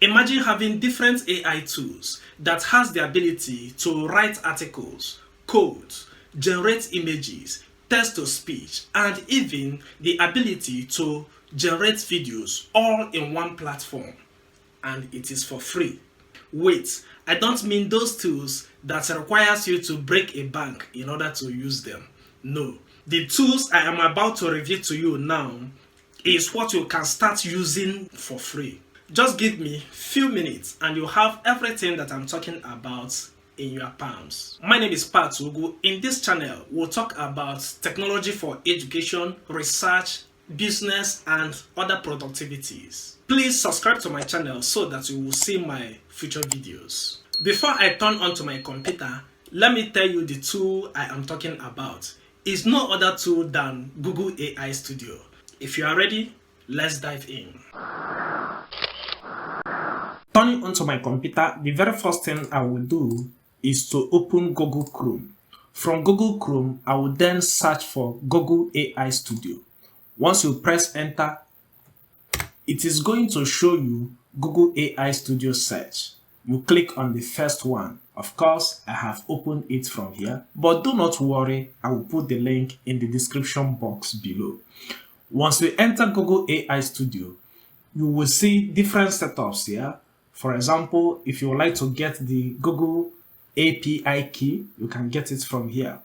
Imagine having different AI tools that has the ability to write articles, code, generate images, text to speech, and even the ability to generate videos all in one platform. And it is for free. Wait, I don't mean those tools that requires you to break a bank in order to use them. No, the tools I am about to reveal to you now is what you can start using for free. Just give me few minutes and you have everything that I'm talking about in your palms. My name is Pat Ugu. In this channel, we'll talk about technology for education, research, business, and other productivities. Please subscribe to my channel so that you will see my future videos. Before I turn on to my computer, let me tell you the tool I am talking about. It's no other tool than Google AI Studio. If you are ready, let's dive in. Turning onto my computer, the very first thing I will do is to open Google Chrome. From Google Chrome, I will then search for Google AI Studio. Once you press enter, it is going to show you Google AI Studio search. You click on the first one. Of course, I have opened it from here, but do not worry, I will put the link in the description box below. Once you enter Google AI Studio, you will see different setups here. For example, if you would like to get the Google API key, you can get it from here.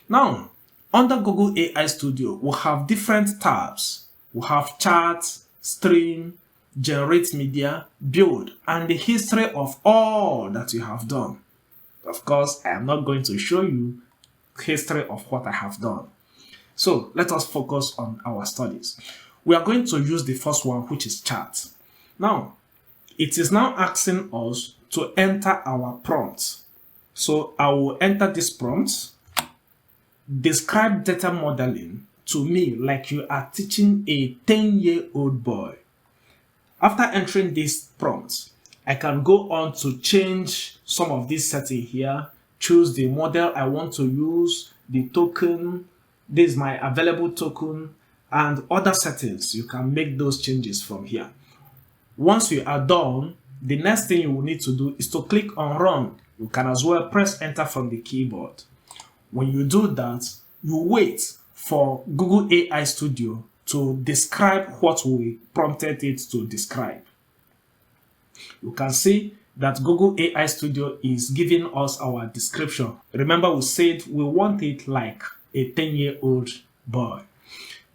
Now, under Google AI Studio, we have different tabs. We have chat, stream, generate media, build, and the history of all that you have done. Of course, I am not going to show you history of what I have done. So let us focus on our studies. We are going to use the first one, which is chat. Now, it is now asking us to enter our prompt. So I will enter this prompt. Describe data modeling to me like you are teaching a 10-year-old boy. After entering this prompt, I can go on to change some of this setting here, choose the model I want to use, the token, this is my available token, and other settings. You can make those changes from here. Once you are done, the next thing you will need to do is to click on run. You can as well press enter from the keyboard. When you do that, you wait for Google AI Studio to describe what we prompted it to describe. You can see that Google AI Studio is giving us our description. Remember, we said we want it like a 10-year-old boy.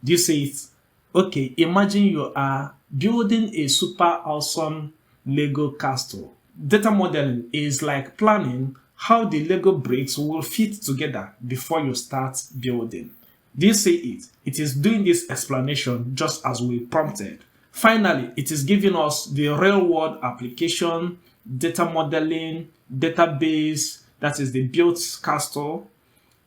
Do you see it? Okay, imagine you are building a super awesome Lego castle. Data modeling is like planning how the Lego bricks will fit together before you start building. Do you see it? It is doing this explanation just as we prompted. Finally, it is giving us the real-world application, data modeling, database, that is the built castle,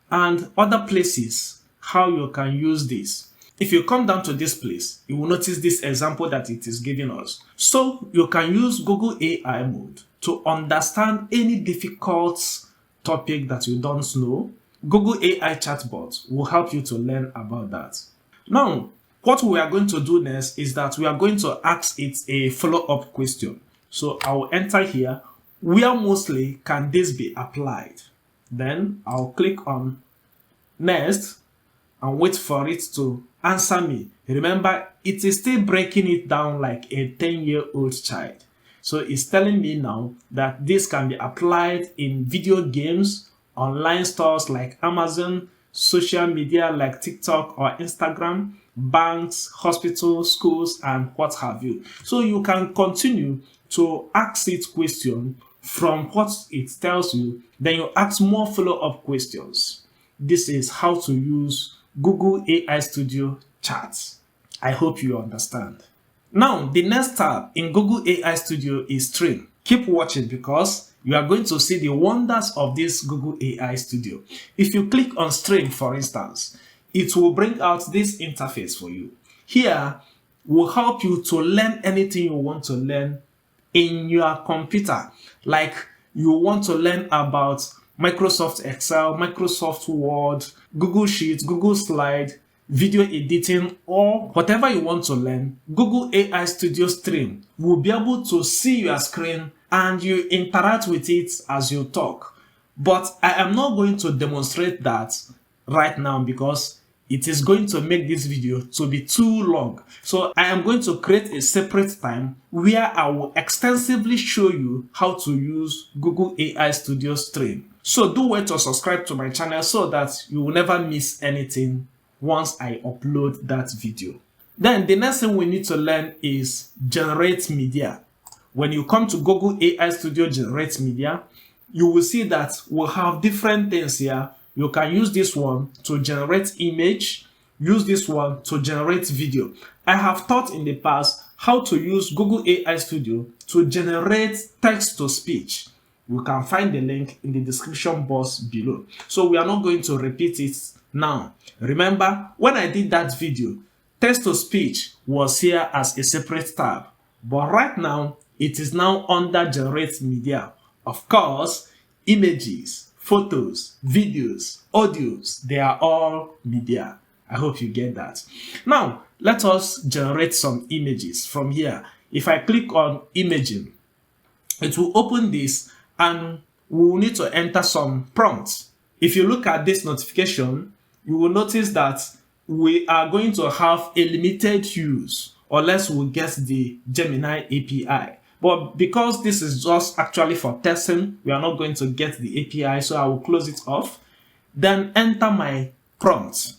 and other places how you can use this. If you come down to this place, you will notice this example that it is giving us. So you can use Google AI mode to understand any difficult topic that you don't know. Google AI chatbot will help you to learn about that. Now, what we are going to do next is that we are going to ask it a follow-up question. So I will enter here, where mostly can this be applied? Then I'll click on next and wait for it to answer me. Remember, it is still breaking it down like a 10-year-old child. So it's telling me now that this can be applied in video games, online stores like Amazon, social media like TikTok or Instagram, banks, hospitals, schools, and what have you. So you can continue to ask it questions from what it tells you, then you ask more follow-up questions. This is how to use Google AI Studio Chat. I hope you understand. Now, the next tab in Google AI Studio is Stream. Keep watching because you are going to see the wonders of this Google AI Studio. If you click on Stream, for instance, it will bring out this interface for you. Here, will help you to learn anything you want to learn in your computer. Like you want to learn about Microsoft Excel, Microsoft Word, Google Sheets, Google Slide, video editing, or whatever you want to learn, Google AI Studio Stream will be able to see your screen and you interact with it as you talk. But I am not going to demonstrate that right now because it is going to make this video to be too long. So I am going to create a separate time where I will extensively show you how to use Google AI Studio Stream. So do wait to subscribe to my channel so that you will never miss anything once I upload that video. Then the next thing we need to learn is generate media. When you come to Google AI Studio Generate Media, you will see that we'll have different things here. You can use this one to generate image, use this one to generate video. I have taught in the past how to use Google AI Studio to generate text to speech. You can find the link in the description box below. So we are not going to repeat it now. Remember, when I did that video, text to speech was here as a separate tab. But right now, it is now under generate media. Of course, images, photos, videos, audios, they are all media. I hope you get that. Now, let us generate some images from here. If I click on imaging, it will open this and we will need to enter some prompts. If you look at this notification, you will notice that we are going to have a limited use unless we get the Gemini API. But because this is just actually for testing, we are not going to get the API, so I will close it off. Then enter my prompt.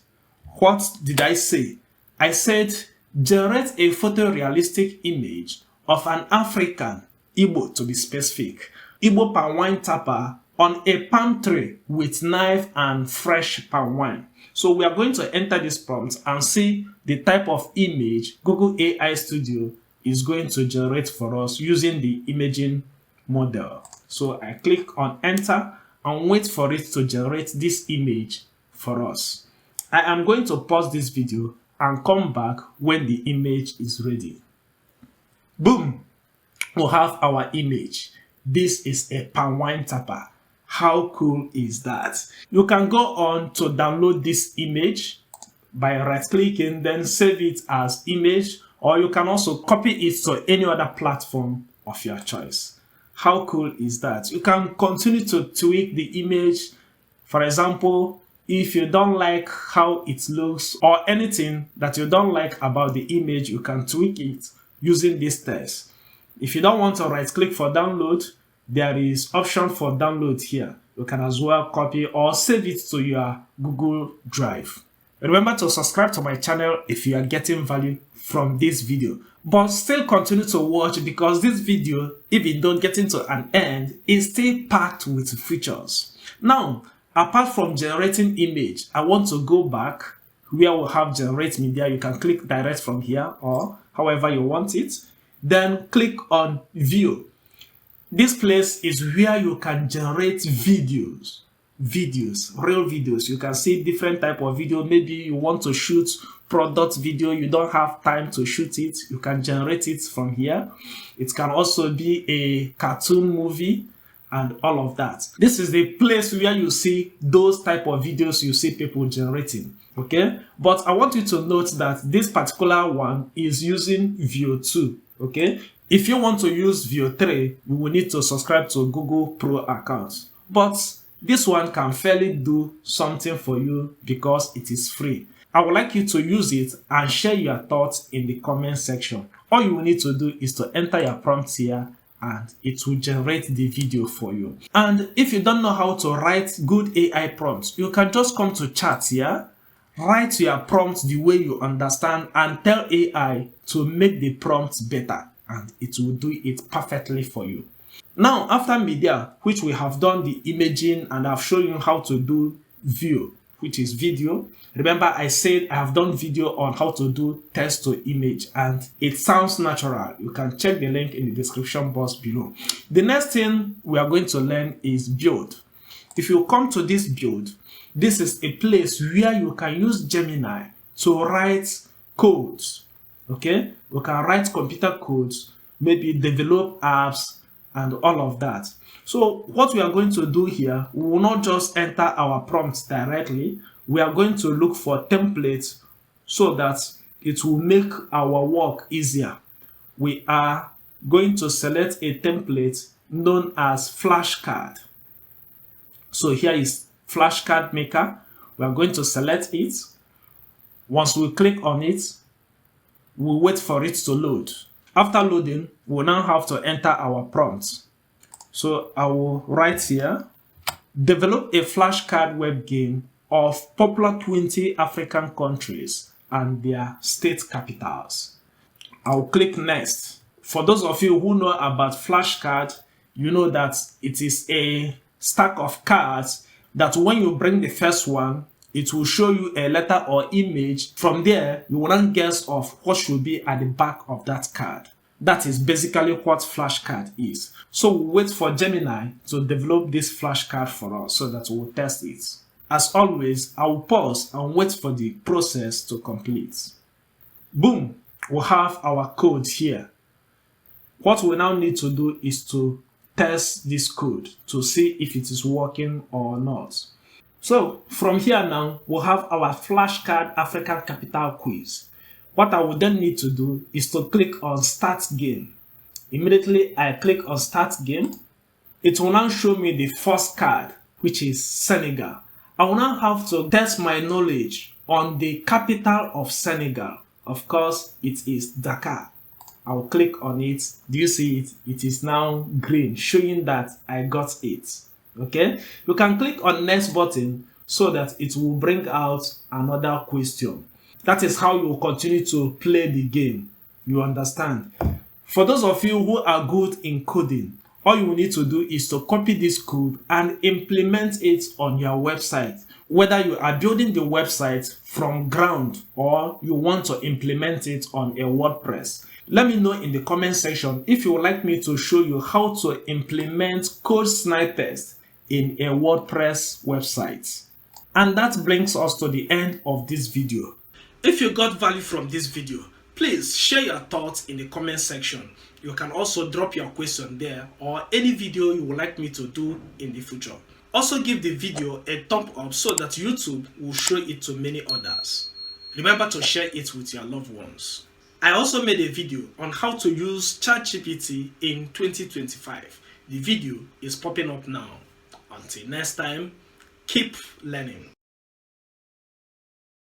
What did I say? I said, generate a photorealistic image of an African, Igbo to be specific, Igbo palm wine tapper on a palm tree with knife and fresh palm wine. So we are going to enter this prompt and see the type of image Google AI Studio is going to generate for us using the imaging model. So I click on enter and wait for it to generate this image for us. I am going to pause this video and come back when the image is ready. Boom! We'll have our image. This is a palm wine tapper. How cool is that? You can go on to download this image by right-clicking, then save it as image, or you can also copy it to any other platform of your choice. How cool is that? You can continue to tweak the image. For example, if you don't like how it looks or anything that you don't like about the image, you can tweak it using this test. If you don't want to right-click for download, there is option for download here. You can as well copy or save it to your Google Drive. Remember to subscribe to my channel if you are getting value from this video. But still continue to watch because this video, if it don't get into an end, is still packed with features. Now, apart from generating image, I want to go back where we have generate media. You can click direct from here or however you want it. Then click on view. This place is where you can generate videos, real videos. You can see different type of video. Maybe you want to shoot product video, you don't have time to shoot it, you can generate it from here. It can also be a cartoon movie and all of that. This is the place where you see those type of videos you see people generating. Okay, but I want you to note that this particular one is using Veo 2. Okay, if you want to use Veo 3, you will need to subscribe to Google Pro account. But this one can fairly do something for you because it is free. I would like you to use it and share your thoughts in the comment section. All you will need to do is to enter your prompt here and it will generate the video for you. And if you don't know how to write good AI prompts, you can just come to chat here, write your prompts the way you understand and tell AI to make the prompts better and it will do it perfectly for you. Now, after media, which we have done the imaging and I've shown you how to do view, which is video. Remember, I said I have done video on how to do text to image and it sounds natural. You can check the link in the description box below. The next thing we are going to learn is build. If you come to this build, this is a place where you can use Gemini to write codes. Okay, you can write computer codes, maybe develop apps and all of that. So what we are going to do here, we will not just enter our prompts directly. We are going to look for templates so that it will make our work easier. We are going to select a template known as flashcard. So here is flashcard maker. We are going to select it. Once we click on it, we'll wait for it to load. After loading, we'll now have to enter our prompt. So I will write here, develop a flashcard web game of popular 20 African countries and their state capitals. I'll click next. For those of you who know about flashcard, you know that it is a stack of cards that when you bring the first one, it will show you a letter or image. From there, you will then guess of what should be at the back of that card. That is basically what flashcard is. So we'll wait for Gemini to develop this flashcard for us so that we'll test it. As always, I will pause and wait for the process to complete. Boom! We have our code here. What we now need to do is to test this code to see if it is working or not. So from here now, we'll have our flashcard African Capital quiz. What I would then need to do is to click on Start Game. Immediately I click on Start Game. It will now show me the first card, which is Senegal. I will now have to test my knowledge on the capital of Senegal. Of course, it is Dakar. I'll click on it. Do you see it? It is now green, showing that I got it. Okay? You can click on Next button so that it will bring out another question. That is how you will continue to play the game. You understand? For those of you who are good in coding, all you will need to do is to copy this code and implement it on your website. Whether you are building the website from ground or you want to implement it on a WordPress. Let me know in the comment section if you would like me to show you how to implement code snippets in a WordPress website. And that brings us to the end of this video. If you got value from this video, please share your thoughts in the comment section. You can also drop your question there or any video you would like me to do in the future. Also give the video a thumb up so that YouTube will show it to many others. Remember to share it with your loved ones. I also made a video on how to use ChatGPT in 2025. The video is popping up now. Until next time, keep learning.